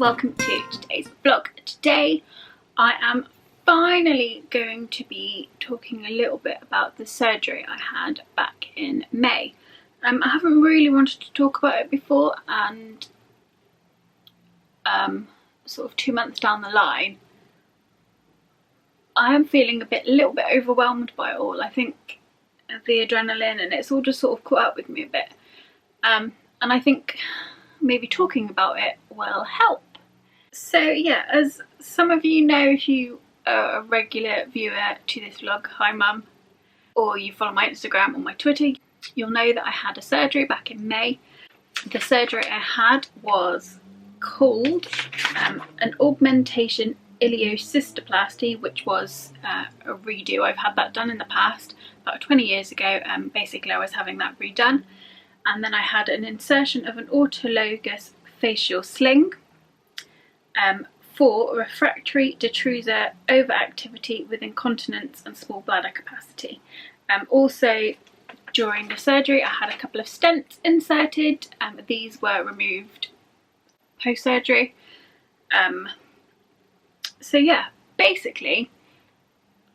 welcome to today's vlog. Today I am finally going to be talking a little bit about the surgery I had back in May. I haven't really wanted to talk about it before, and sort of 2 months down the line I am feeling a little bit overwhelmed by it all. I think the adrenaline and it's all just sort of caught up with me a bit, and I think maybe talking about it will help. So yeah, as some of you know, if you are a regular viewer to this vlog, hi mum, or you follow my Instagram or my Twitter, you'll know that I had a surgery back in May. The surgery I had was called an augmentation ileocystoplasty, which was a redo. I've had that done in the past, about 20 years ago. Basically I was having that redone, and then I had an insertion of an autologus facial sling for refractory detrusor overactivity with incontinence and small bladder capacity. Also during the surgery I had a couple of stents inserted. These were removed post-surgery. So yeah, basically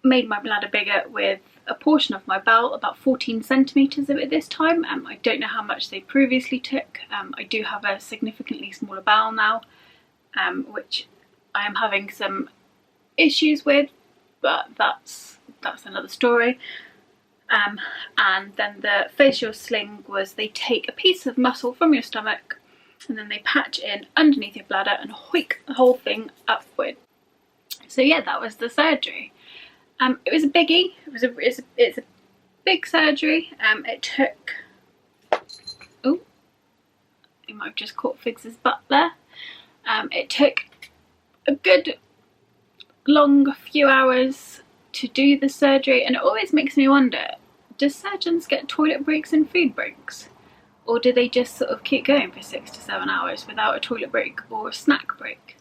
made my bladder bigger with a portion of my bowel, about 14 centimetres of it this time. I don't know how much they previously took. I do have a significantly smaller bowel now, which I am having some issues with, but that's another story. And then the facial sling was, they take a piece of muscle from your stomach and then they patch in underneath your bladder and hoik the whole thing upward. So yeah, that was the surgery. It was a biggie. It's a big surgery. It took, oh, I might have just caught Figs' butt there. It took a good long few hours to do the surgery, and it always makes me wonder, do surgeons get toilet breaks and food breaks? Or do they just sort of keep going for 6 to 7 hours without a toilet break or a snack break?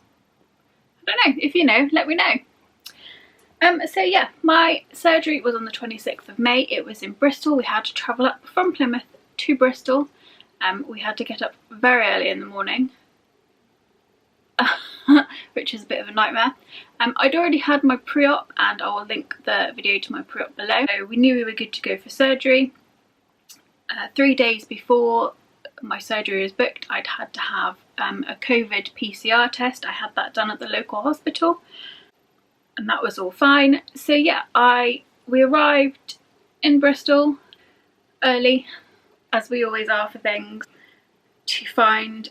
I don't know. If you know, let me know. So yeah, my surgery was on the 26th of May. It was in Bristol. We had to travel up from Plymouth to Bristol. We had to get up very early in the morning, which is a bit of a nightmare. I'd already had my pre-op, and I will link the video to my pre-op below. So we knew we were good to go for surgery. 3 days before my surgery was booked, I'd had to have a COVID PCR test. I had that done at the local hospital, and that was all fine. So yeah, we arrived in Bristol early, as we always are for things, to find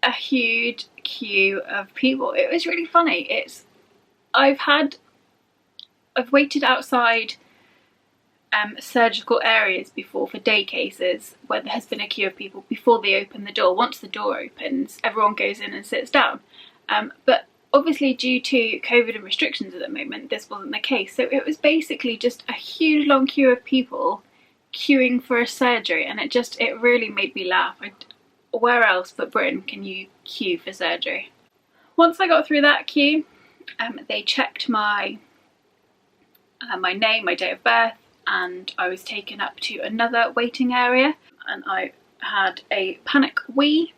a huge queue of people. It was really funny. I've waited outside surgical areas before for day cases where there has been a queue of people before they open the door. Once the door opens, everyone goes in and sits down. But obviously due to COVID and restrictions at the moment, this wasn't the case. So it was basically just a huge long queue of people queuing for a surgery, and it really made me laugh. Where else but Britain can you queue for surgery? Once I got through that queue, they checked my name, my date of birth, and I was taken up to another waiting area, and I had a panic wee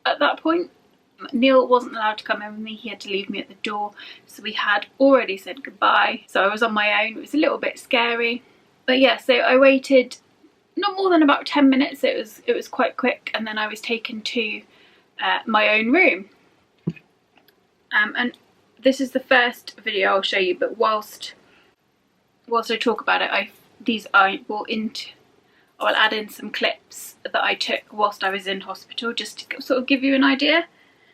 at that point. Neil wasn't allowed to come in with me, he had to leave me at the door, so we had already said goodbye, so I was on my own. It was a little bit scary, but yeah, so I waited not more than about 10 minutes. It was quite quick, and then I was taken to my own room. And this is the first video I'll show you, but whilst I talk about it, I will add in some clips that I took whilst I was in hospital, just to sort of give you an idea.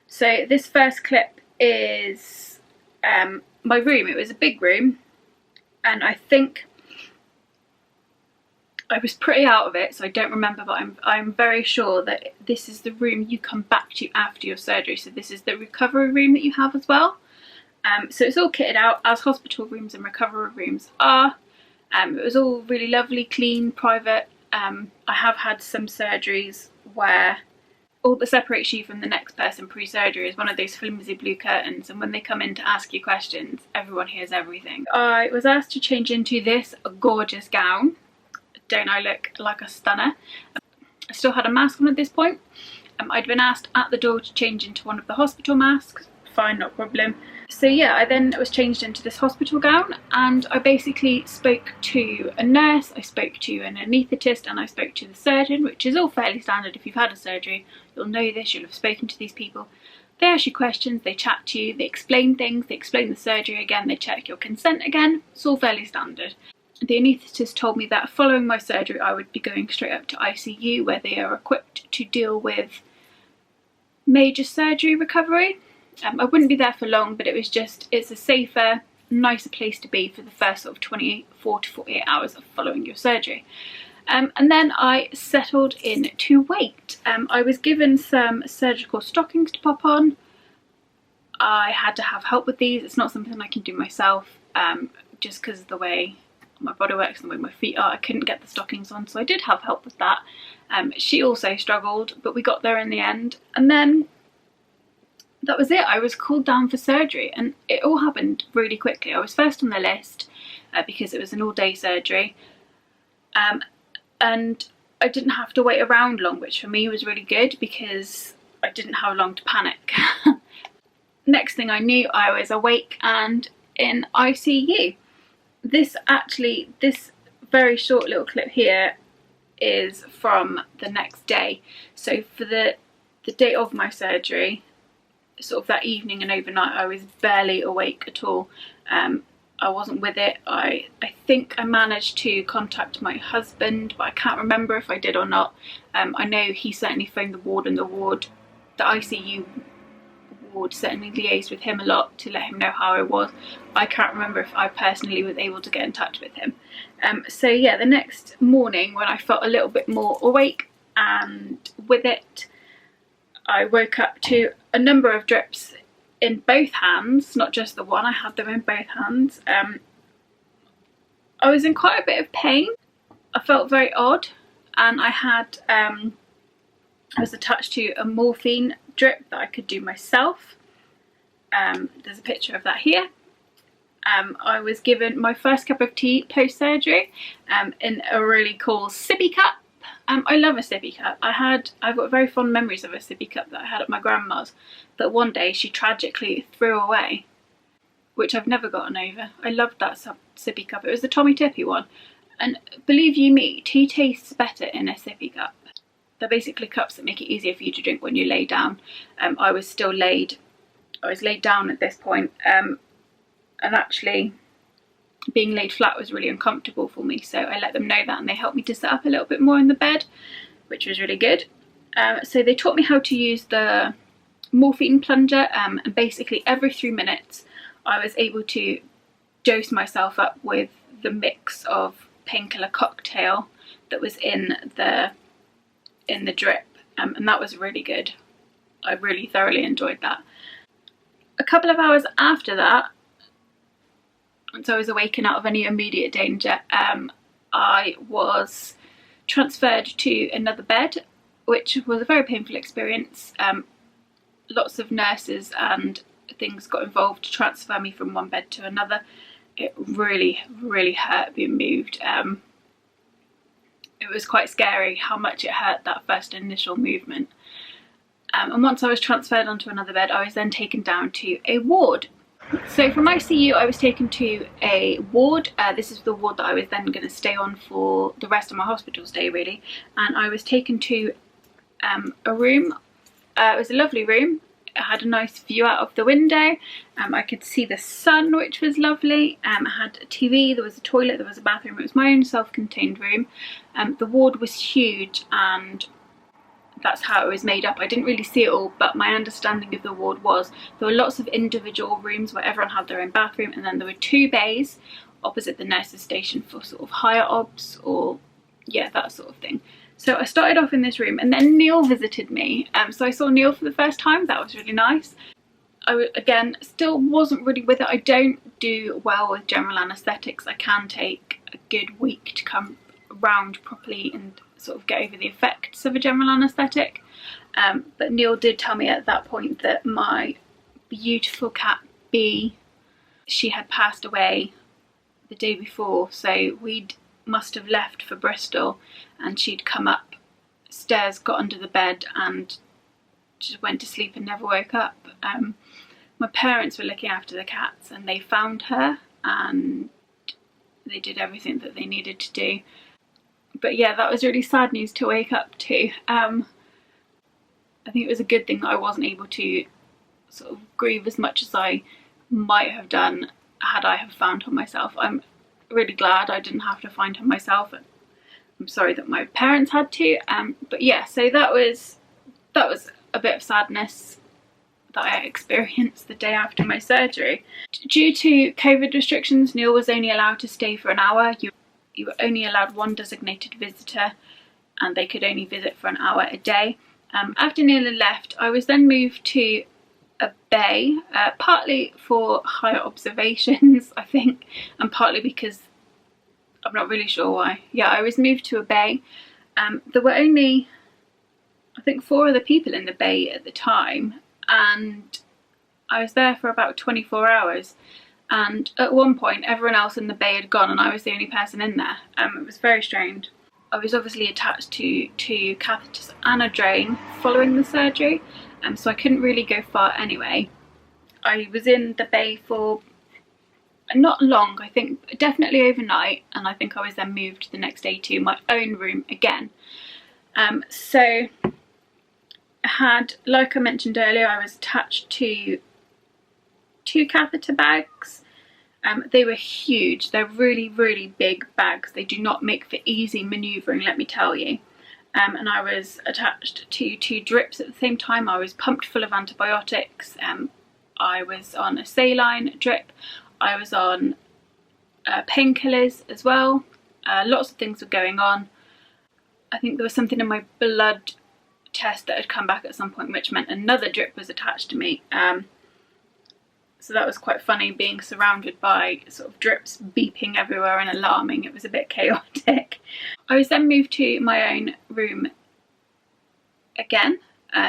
So this first clip is my room. It was a big room, and I think I was pretty out of it, so I don't remember, but I'm very sure that this is the room you come back to after your surgery. So this is the recovery room that you have as well. So it's all kitted out as hospital rooms and recovery rooms are. It was all really lovely, clean, private. I have had some surgeries where all that separates you from the next person pre-surgery is one of those flimsy blue curtains, and when they come in to ask you questions, everyone hears everything. I was asked to change into this gorgeous gown. Don't I look like a stunner? I still had a mask on at this point. I'd been asked at the door to change into one of the hospital masks. Fine, no problem. So yeah, I then was changed into this hospital gown, and I basically spoke to a nurse, I spoke to an anaesthetist, and I spoke to the surgeon, which is all fairly standard. If you've had a surgery, you'll know this, you'll have spoken to these people. They ask you questions, they chat to you, they explain things, they explain the surgery again, they check your consent again. It's all fairly standard. The anaesthetist told me that following my surgery I would be going straight up to ICU, where they are equipped to deal with major surgery recovery. I wouldn't be there for long, but it's a safer, nicer place to be for the first sort of 24 to 48 hours of following your surgery. And then I settled in to wait. I was given some surgical stockings to pop on. I had to have help with these. It's not something I can do myself, just because of the way my body works and the way my feet are. I couldn't get the stockings on, so I did have help with that. She also struggled, but we got there in the end. And then that was it. I was called down for surgery, and it all happened really quickly. I was first on the list because it was an all-day surgery, and I didn't have to wait around long, which for me was really good because I didn't have long to panic. Next thing I knew, I was awake and in ICU. This very short little clip here is from the next day. So for the day of my surgery, sort of that evening and overnight, I was barely awake at all. I wasn't with it. I think I managed to contact my husband, but I can't remember if I did or not. I know he certainly phoned the ward, and the ICU ward certainly liaised with him a lot to let him know how I was. I can't remember if I personally was able to get in touch with him. So yeah, the next morning when I felt a little bit more awake and with it, I woke up to a number of drips in both hands, not just the one, I had them in both hands. I was in quite a bit of pain. I felt very odd, and I was attached to a morphine drip that I could do myself. There's a picture of that here. I was given my first cup of tea post-surgery in a really cool sippy cup. I love a sippy cup. I've got very fond memories of a sippy cup that I had at my grandma's that one day she tragically threw away, which I've never gotten over. I loved that sippy cup. It was the Tommy Tippy one, and believe you me, tea tastes better in a sippy cup. They're basically cups that make it easier for you to drink when you lay down. I was laid down at this point, and actually being laid flat was really uncomfortable for me, so I let them know that, and they helped me to sit up a little bit more in the bed, which was really good. So they taught me how to use the morphine plunger, and basically every 3 minutes I was able to dose myself up with the mix of painkiller cocktail that was in the drip, and that was really good. I really thoroughly enjoyed that. A couple of hours after that, once I was awakened out of any immediate danger, I was transferred to another bed, which was a very painful experience. Lots of nurses and things got involved to transfer me from one bed to another. It really, really hurt being moved. It was quite scary how much it hurt, that first initial movement. And once I was transferred onto another bed, I was then taken down to a ward. So from ICU I was taken to a ward. This is the ward that I was then going to stay on for the rest of my hospital stay, really. And I was taken to a room. It was a lovely room. It had a nice view out of the window. I could see the sun, which was lovely. I had a TV, there was a toilet, there was a bathroom. It was my own self-contained room. The ward was huge, and that's how it was made up. I didn't really see it all, but my understanding of the ward was there were lots of individual rooms where everyone had their own bathroom, and then there were 2 bays opposite the nurse's station for sort of higher obs, or yeah, that sort of thing. So I started off in this room, and then Neil visited me. So I saw Neil for the first time. That was really nice. Again, still wasn't really with it. I don't do well with general anaesthetics. I can take a good week to come round properly and sort of get over the effects of a general anaesthetic. But Neil did tell me at that point that my beautiful cat B, she had passed away the day before, so must have left for Bristol, and she'd come upstairs, got under the bed, and just went to sleep and never woke up. My parents were looking after the cats and they found her and they did everything that they needed to do. But yeah, that was really sad news to wake up to. I think it was a good thing that I wasn't able to sort of grieve as much as I might have done had I have found her myself. I'm really glad I didn't have to find her myself. I'm sorry that my parents had to. But yeah, so that was a bit of sadness that I experienced the day after my surgery. Due to COVID restrictions, Neil was only allowed to stay for an hour. You were only allowed one designated visitor and they could only visit for an hour a day. After Neil had left, I was then moved to a bay, partly for higher observations, I think, and partly because I'm not really sure why. Yeah, I was moved to a bay. There were only, I think, 4 other people in the bay at the time, and I was there for about 24 hours. And at one point, everyone else in the bay had gone and I was the only person in there. It was very strange. I was obviously attached to 2 catheters and a drain following the surgery, so I couldn't really go far anyway. I was in the bay for not long, I think definitely overnight, and I think I was then moved the next day to my own room again. So I had, like I mentioned earlier, I was attached to 2 catheter bags. They were huge. They're really, really big bags. They do not make for easy manoeuvring, let me tell you. And I was attached to 2 drips at the same time. I was pumped full of antibiotics. I was on a saline drip. I was on painkillers as well. Lots of things were going on. I think there was something in my blood test that had come back at some point, which meant another drip was attached to me. So that was quite funny, being surrounded by sort of drips beeping everywhere and alarming. It was a bit chaotic. I was then moved to my own room again.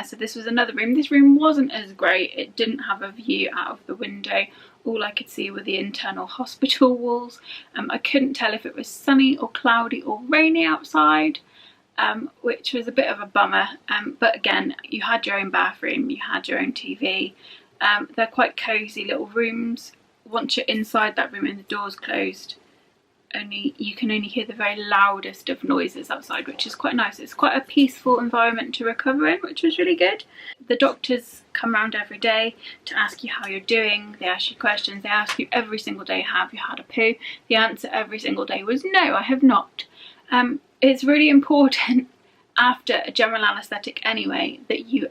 So this was another room. This room wasn't as great. It didn't have a view out of the window. All I could see were the internal hospital walls. I couldn't tell if it was sunny or cloudy or rainy outside, which was a bit of a bummer. But again, you had your own bathroom, you had your own TV. They're quite cosy little rooms. Once you're inside that room and the door's closed, you can only hear the very loudest of noises outside, which is quite nice. It's quite a peaceful environment to recover in, which was really good. The doctors come around every day to ask you how you're doing. They ask you questions. They ask you every single day, have you had a poo? The answer every single day was no, I have not. It's really important after a general anaesthetic anyway that you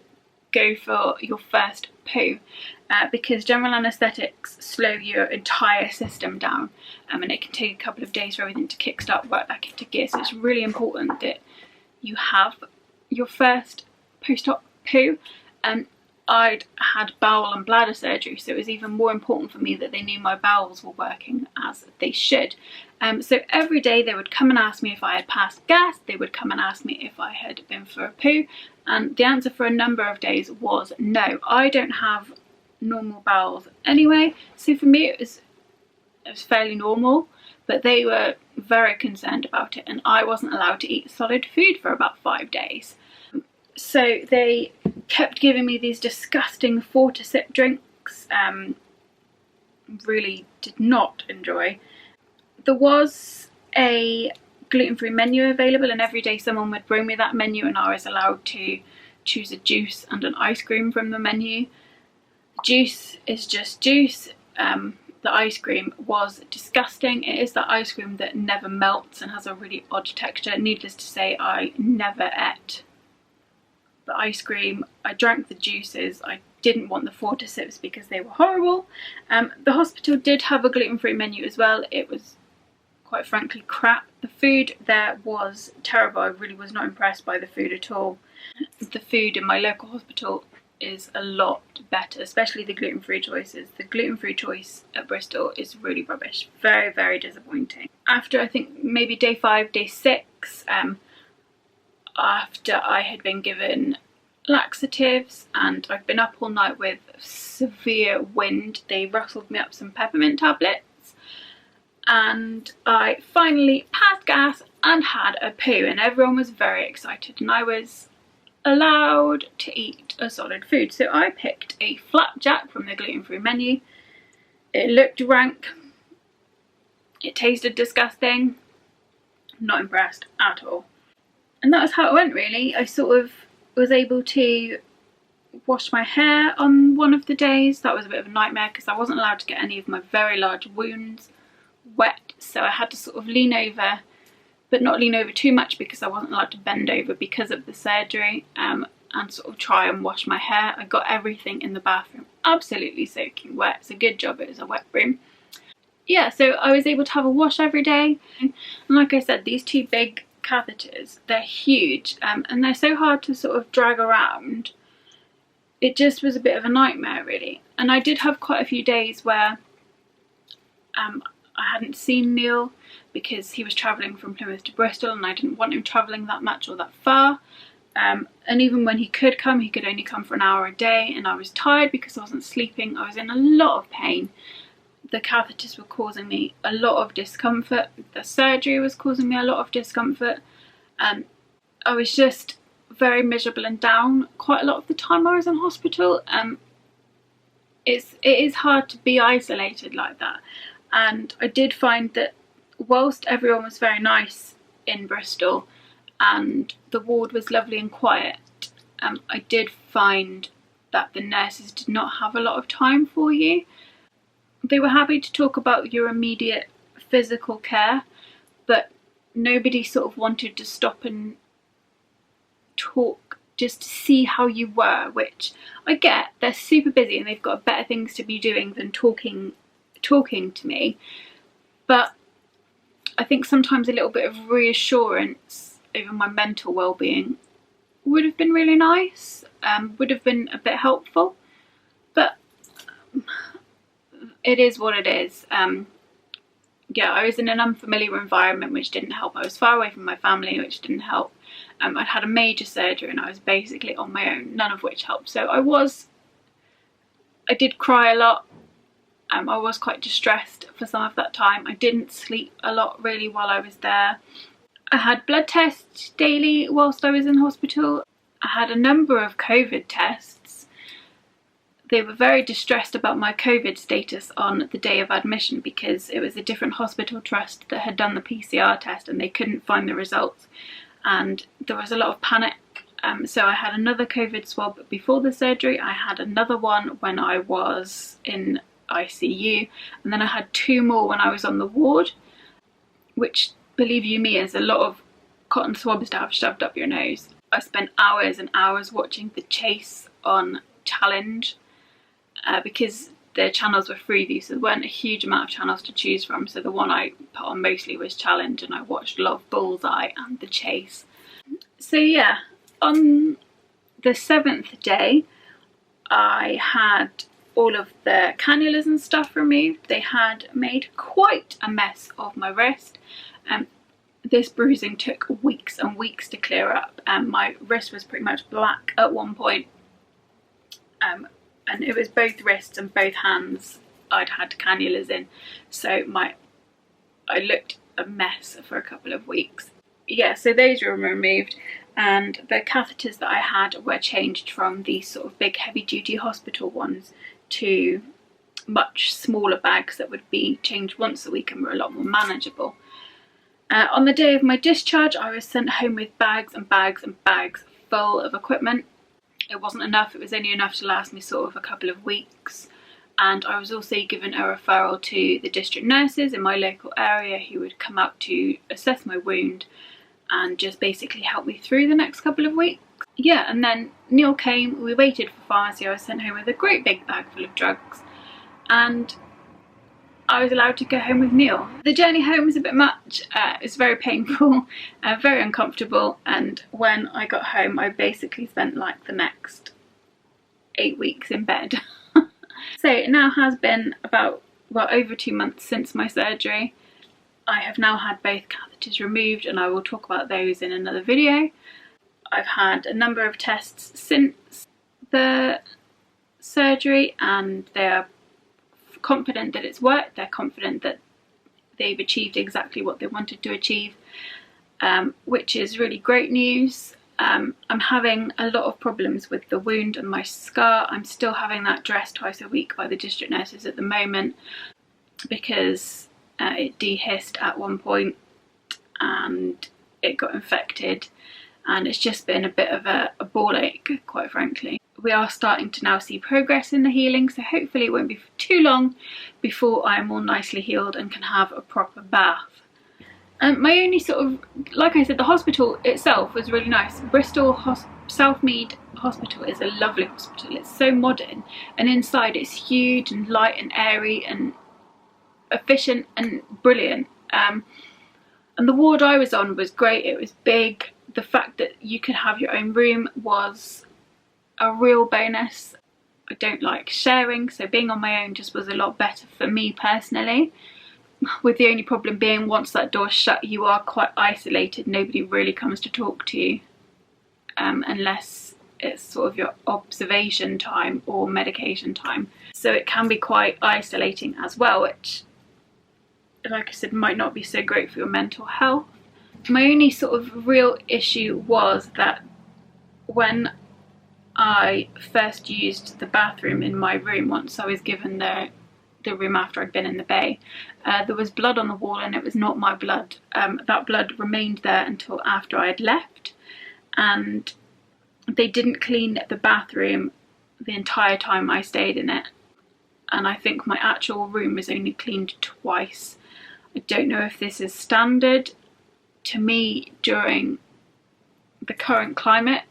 go for your first poo, because general anaesthetics slow your entire system down, and it can take a couple of days for everything to kickstart, work back into gear. So it's really important that you have your first post-op poo. I'd had bowel and bladder surgery, so it was even more important for me that they knew my bowels were working as they should. So every day they would come and ask me if I had passed gas, they would come and ask me if I had been for a poo, and the answer for a number of days was no. I don't have normal bowels anyway, so for me it was fairly normal, but they were very concerned about it, and I wasn't allowed to eat solid food for about 5 days. So they kept giving me these disgusting 4-to-sip drinks. Really did not enjoy. There was a gluten-free menu available, and every day someone would bring me that menu and I was allowed to choose a juice and an ice cream from the menu. Juice is just juice. The ice cream was disgusting. It is that ice cream that never melts and has a really odd texture. Needless to say, I never ate the ice cream. I drank the juices. I didn't want the 4-to-sips because they were horrible. The hospital did have a gluten-free menu as well. It was quite frankly crap. The food there was terrible. I really was not impressed by the food at all. The food in my local hospital is a lot better, especially the gluten-free choices. The gluten-free choice at Bristol is really rubbish. Very, very disappointing. After I think maybe day 5, day 6, after I had been given laxatives and I'd been up all night with severe wind, they rustled me up some peppermint tablets and I finally passed gas and had a poo, and everyone was very excited, and I was allowed to eat a solid food. So I picked a flapjack from the gluten-free menu. It looked rank. It tasted disgusting. Not impressed at all. And that was how it went, really. I sort of was able to wash my hair on one of the days. That was a bit of a nightmare because I wasn't allowed to get any of my very large wounds wet, so I had to sort of lean over, but not lean over too much because I wasn't allowed to bend over because of the surgery, and sort of try and wash my hair. I got everything in the bathroom absolutely soaking wet. It's a good job it was a wet room. Yeah, so I was able to have a wash every day, and like I said, these two big catheters, they're huge, and they're so hard to sort of drag around. It just was a bit of a nightmare, really. And I did have quite a few days where I hadn't seen Neil because he was travelling from Plymouth to Bristol, and I didn't want him travelling that much or that far. And even when he could come, he could only come for an hour a day, and I was tired because I wasn't sleeping. I was in a lot of pain. The catheters were causing me a lot of discomfort. The surgery was causing me a lot of discomfort. I was just very miserable and down quite a lot of the time I was in hospital. It is hard to be isolated like that. And I did find that whilst everyone was very nice in Bristol and the ward was lovely and quiet, I did find that the nurses did not have a lot of time for you. They were happy to talk about your immediate physical care, but nobody sort of wanted to stop and talk just to see how you were, which I get. They're super busy and they've got better things to be doing than talking to me, but I think sometimes a little bit of reassurance over my mental well-being would have been really nice, would have been a bit helpful, but it is what it is. Yeah, I was in an unfamiliar environment, which didn't help. I was far away from my family, which didn't help. I'd had a major surgery and I was basically on my own, none of which helped. So I did cry a lot. I was quite distressed for some of that time. I didn't sleep a lot really while I was there. I had blood tests daily whilst I was in hospital. I had a number of COVID tests. They were very distressed about my COVID status on the day of admission because it was a different hospital trust that had done the PCR test and they couldn't find the results. And there was a lot of panic. So I had another COVID swab before the surgery. I had another one when I was in ICU, and then I had 2 more when I was on the ward, which, believe you me, is a lot of cotton swabs to have shoved up your nose. I spent hours and hours watching The Chase on Challenge because the channels were freeview, so there weren't a huge amount of channels to choose from, so the one I put on mostly was Challenge, and I watched a lot of Bullseye and The Chase. So yeah, on the 7th day I had all of the cannulas and stuff removed. They had made quite a mess of my wrist. This bruising took weeks and weeks to clear up. My wrist was pretty much black at one point, and it was both wrists and both hands I'd had cannulas in, so I looked a mess for a couple of weeks. Yeah, so those were removed, and the catheters that I had were changed from these sort of big heavy duty hospital ones to much smaller bags that would be changed once a week and were a lot more manageable. On the day of my discharge, I was sent home with bags and bags and bags full of equipment. It wasn't enough, it was only enough to last me sort of a couple of weeks. And I was also given a referral to the district nurses in my local area who would come out to assess my wound and just basically help me through the next couple of weeks. Yeah, and then Neil came, we waited for pharmacy, I was sent home with a great big bag full of drugs, and I was allowed to go home with Neil. The journey home was a bit much, it was very painful, very uncomfortable, and when I got home I basically spent like the next 8 weeks in bed. So it now has been about, well, over 2 months since my surgery. I have now had both catheters removed and I will talk about those in another video. I've had a number of tests since the surgery and they're confident that it's worked. They're confident that they've achieved exactly what they wanted to achieve, which is really great news. I'm having a lot of problems with the wound and my scar. I'm still having that dressed twice a week by the district nurses at the moment because it dehisced at one point and it got infected, and it's just been a bit of a ball ache, quite frankly. We are starting to now see progress in the healing, so hopefully it won't be too long before I am all nicely healed and can have a proper bath. My only sort of, like I said, the hospital itself was really nice. Bristol Southmead Hospital is a lovely hospital. It's so modern, and inside it's huge and light and airy and efficient and brilliant. And the ward I was on was great. It was big. The fact that you could have your own room was a real bonus. I don't like sharing, so being on my own just was a lot better for me personally, with the only problem being once that door's shut you are quite isolated. Nobody really comes to talk to you unless it's sort of your observation time or medication time, so it can be quite isolating as well, which, like I said, might not be so great for your mental health. My only sort of real issue was that when I first used the bathroom in my room, once I was given the room after I'd been in the bay, there was blood on the wall, and it was not my blood. That blood remained there until after I had left, and they didn't clean the bathroom the entire time I stayed in it, and I think my actual room was only cleaned twice. I don't know if this is standard. To me, during the current climate,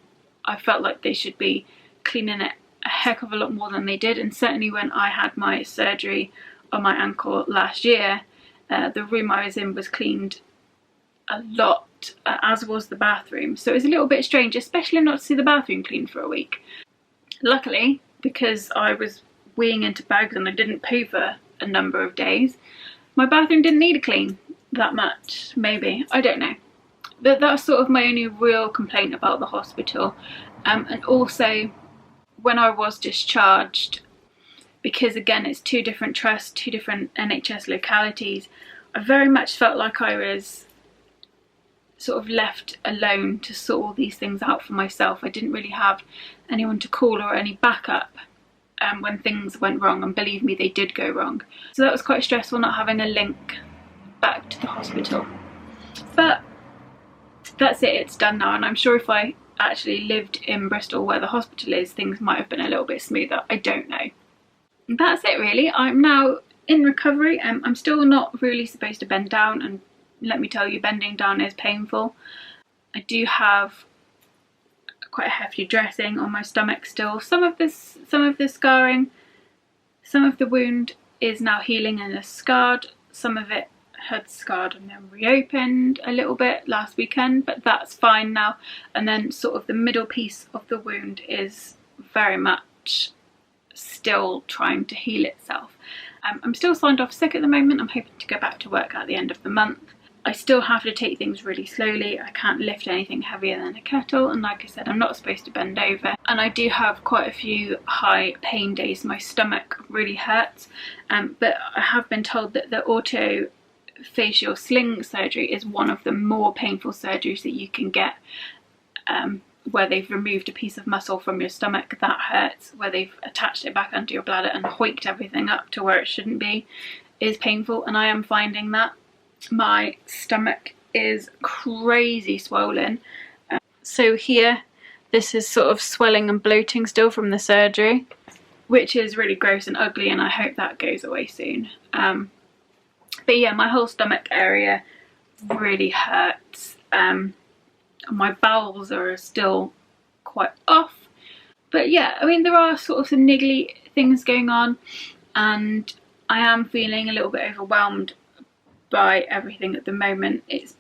I felt like they should be cleaning it a heck of a lot more than they did, and certainly when I had my surgery on my ankle last year, the room I was in was cleaned a lot, as was the bathroom. So it was a little bit strange, especially not to see the bathroom cleaned for a week. Luckily, because I was weeing into bags and I didn't poo for a number of days, my bathroom didn't need a clean that much, maybe, I don't know. But that's sort of my only real complaint about the hospital. And also, when I was discharged, because again it's two different trusts, two different NHS localities, I very much felt like I was sort of left alone to sort all these things out for myself. I didn't really have anyone to call or any backup when things went wrong, and believe me, they did go wrong. So that was quite stressful, not having a link back to the hospital. But that's it, it's done now, and I'm sure if I actually lived in Bristol where the hospital is, things might have been a little bit smoother. I don't know. That's it really. I'm now in recovery. I'm still not really supposed to bend down, and let me tell you, bending down is painful. I do have quite a hefty dressing on my stomach still. Some of the scarring, some of the wound is now healing and is scarred. Some of it had scarred and then reopened a little bit last weekend, but that's fine now. And then sort of the middle piece of the wound is very much still trying to heal itself. I'm still signed off sick at the moment. I'm hoping to go back to work at the end of the month. I still have to take things really slowly. I can't lift anything heavier than a kettle, and like I said, I'm not supposed to bend over, and I do have quite a few high pain days. My stomach really hurts, but I have been told that the autofacial sling surgery is one of the more painful surgeries that you can get, where they've removed a piece of muscle from your stomach. That hurts. Where they've attached it back under your bladder and hoiked everything up to where it shouldn't be is painful, and I am finding that. My stomach is crazy swollen. So here, this is sort of swelling and bloating still from the surgery, which is really gross and ugly, and I hope that goes away soon. But yeah, my whole stomach area really hurts. My bowels are still quite off. But yeah, I mean, there are sort of some niggly things going on, and I am feeling a little bit overwhelmed by everything at the moment. It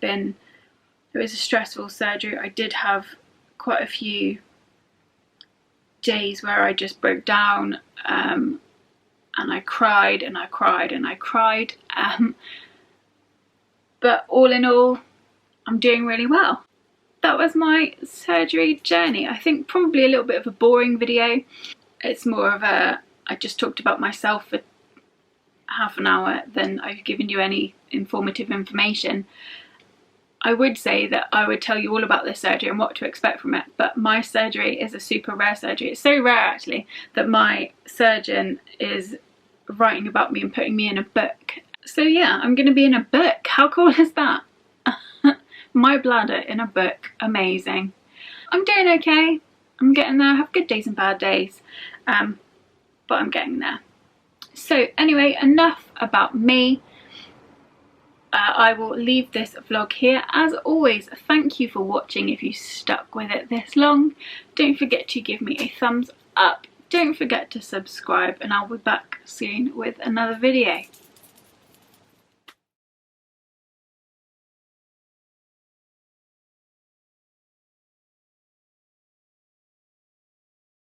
was a stressful surgery. I did have quite a few days where I just broke down, and I cried and I cried and I cried, but all in all, I'm doing really well. That was my surgery journey. I think probably a little bit of a boring video. It's more of a, I just talked about myself for half an hour than I've given you any informative information. I would say that I would tell you all about this surgery and what to expect from it, but my surgery is a super rare surgery. It's so rare actually that my surgeon is writing about me and putting me in a book. So yeah, I'm going to be in a book. How cool is that? My bladder in a book. Amazing. I'm doing okay. I'm getting there. I have good days and bad days, but I'm getting there. So anyway, enough about me. I will leave this vlog here. As always, thank you for watching if you stuck with it this long. Don't forget to give me a thumbs up. Don't forget to subscribe, and I'll be back soon with another video.